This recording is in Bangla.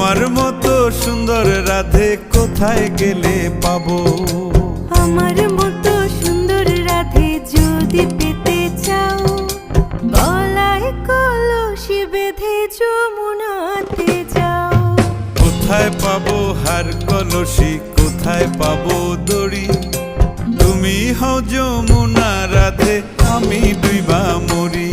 তোমার মতো সুন্দর রাধে কোথায় গেলে পাবো? আমার মতো সুন্দর রাধে যদি পেতে চাও, গলায় কলসি বেঁধে যমুনাতে যাও। কোথায় পাবো হার কলসি, কোথায় পাবো দড়ি? তুমি হও যমুনা রাধে, আমি ডুইবা মরি।